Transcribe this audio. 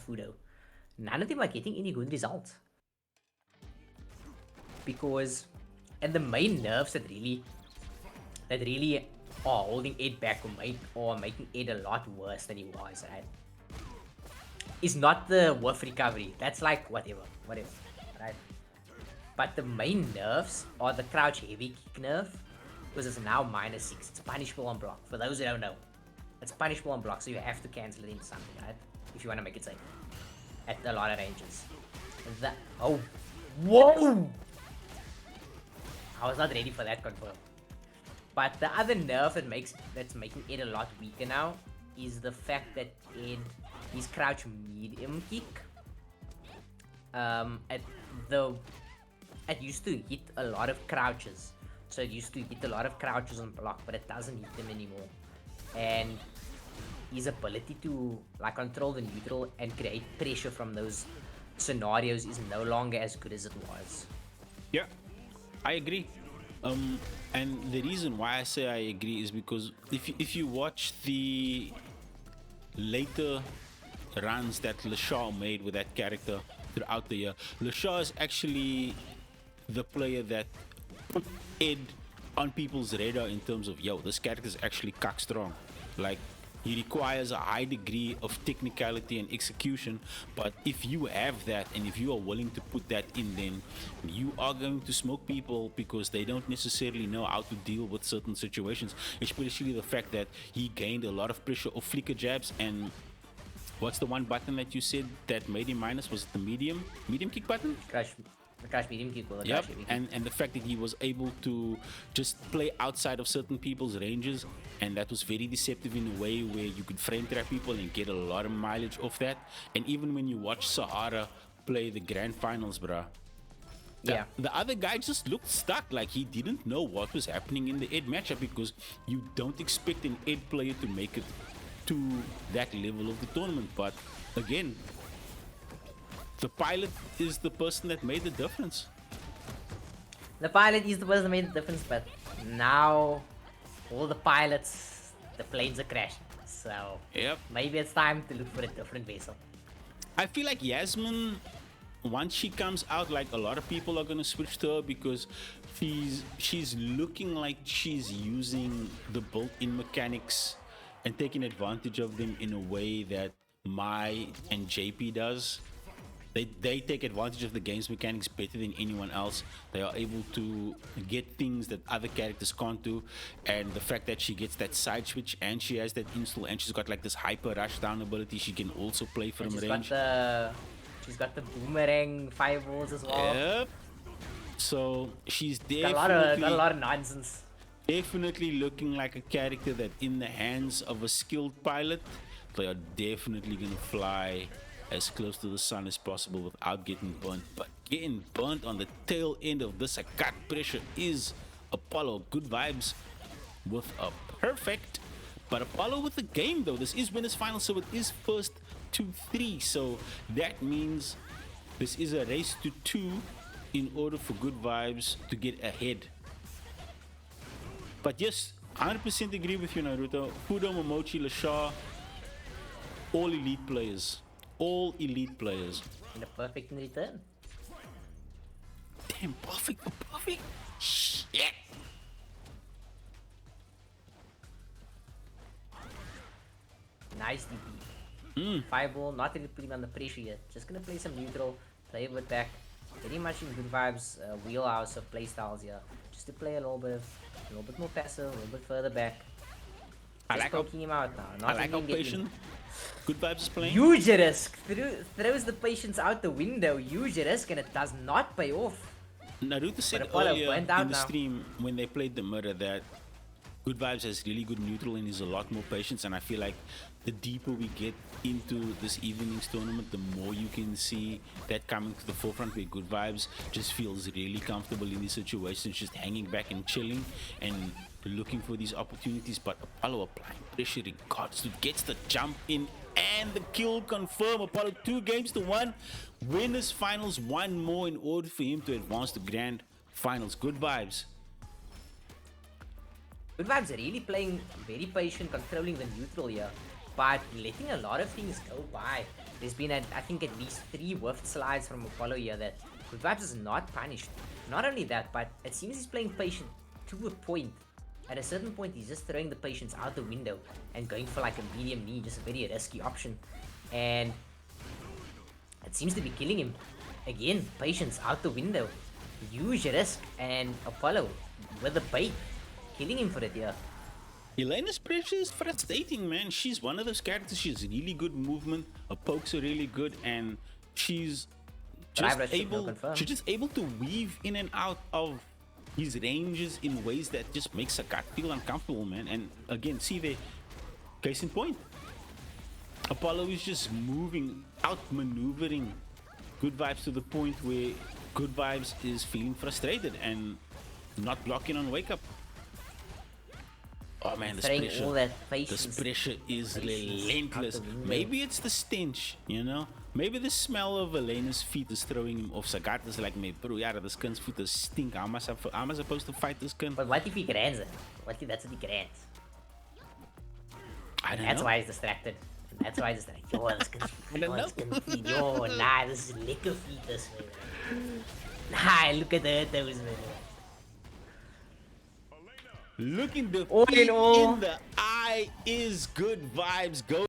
Fudo, none of them are getting any good results. Because, and the main nerfs that really are holding Ed back or making Ed a lot worse than he was, right? Is not the whiff recovery. That's like whatever, right? But the main nerfs are the crouch heavy kick nerf, because it's now -6. It's punishable on block. For those who don't know, it's punishable on block, so you have to cancel it into something, right? If you want to make it safe at a lot of ranges. Oh, whoa! I was not ready for that confirm. But the other nerf that's making Ed a lot weaker now is the fact that his crouch medium kick, it used to hit a lot of crouches. So it used to hit a lot of crouches on block, but it doesn't hit them anymore. And his ability to like control the neutral and create pressure from those scenarios is no longer as good as it was. Yeah, I agree. And the reason why I say I agree is because if you watch the later runs that LeShaw made with that character throughout the year, LeShaw is actually the player that put Ed on people's radar in terms of, yo, this character is actually cock strong. Like, he requires a high degree of technicality and execution, but if you have that and if you are willing to put that in, then you are going to smoke people because they don't necessarily know how to deal with certain situations, especially the fact that he gained a lot of pressure off flicker jabs. And what's the one button that you said that made him minus? Was it the medium kick button? The crouch medium kick or the Yep, crouch heavy kick. and the fact that he was able to just play outside of certain people's ranges, and that was very deceptive in a way where you could frame trap people and get a lot of mileage off that. And even when you watch Sahara play the grand finals, bruh, the other guy just looked stuck, like he didn't know what was happening in the Ed matchup, because you don't expect an Ed player to make it to that level of the tournament. But again, the pilot is the person that made the difference. The pilot is the person that made the difference, but now all the pilots, the planes are crashing. So Yep. maybe it's time to look for a different vessel. I feel like Yasmin, once she comes out, like a lot of people are gonna switch to her because she's looking like she's using the built-in mechanics and taking advantage of them in a way that Mai and JP does. They take advantage of the game's mechanics better than anyone else. They are able to get things that other characters can't do, and the fact that she gets that side switch and she has that install and she's got like this hyper rush down ability, she can also play from range. She's got the boomerang fireballs as well. Yep. So she's Got a lot of nonsense. definitely looking like a character that in the hands of a skilled pilot, they are definitely gonna fly as close to the sun as possible without getting burnt. But getting burnt on the tail end of this Sagat pressure is Apollo. Good vibes with a perfect, but Apollo with the game though. This is winners final, so it is first to 3. So that means this is a race to 2 in order for good vibes to get ahead. But yes, 100% agree with you, Naruto. Fudo, Momochi, LeShaw, all elite players. All elite players. And a perfect in return. Damn, perfect for perfect. Shit. Nice DP. Fireball, not really putting on the pressure yet. Just gonna play some neutral, play a bit back. Very much in good vibes, wheelhouse of playstyles here. Just to play a little bit more passive, a little bit further back. I like poking him out now. I like how patient Good Vibes is playing. Huge risk. Throws the patience out the window. Huge risk, and it does not pay off. Naruto said earlier in the stream when they played the mirror that Good Vibes has really good neutral and is a lot more patience, and I feel like the deeper we get into this evening's tournament, the more you can see that coming to the forefront, where Good Vibes just feels really comfortable in these situations, just hanging back and chilling and looking for these opportunities. But Apollo applying pressure regardless, who gets the jump in and the kill confirm. Apollo 2 games to 1, winners finals, one more in order for him to advance to grand finals. Good Vibes. Good Vibes are really playing very patient, controlling the neutral here. but letting a lot of things go by. There's been, I think, at least 3 whiffed slides from Apollo here that Good Vibes is not punished. Not only that, but it seems he's playing patient to a point. At a certain point, he's just throwing the patience out the window and going for like a medium knee, just a very risky option. And it seems to be killing him. Again, patience out the window. Huge risk, and Apollo with the bait, killing him for it here. Elena's pressure is frustrating, man. She's one of those characters. She's really good movement. Her pokes are really good, and she's just able to weave in and out of his ranges in ways that just makes Sagat feel uncomfortable, man. And again, see there, case in point, Apollo is just moving, outmaneuvering Good Vibes to the point where Good Vibes is feeling frustrated and not blocking on wake up. Oh man, this pressure is relentless. Maybe it's the stench, you know? Maybe the smell of Elena's feet is throwing him off. Sagat is like, me, bro, yeah, this kid's feet is stink. How am I supposed to fight this kid? But what if he grants it? What if that's what he grants? I don't know. That's why he's distracted. That's why he's distracted. Yo, this kid's feet. Yo, nah, this is liquor feet, this man. Nah, look at the toes, man. Looking the feet in the eye is Good Vibes. Go.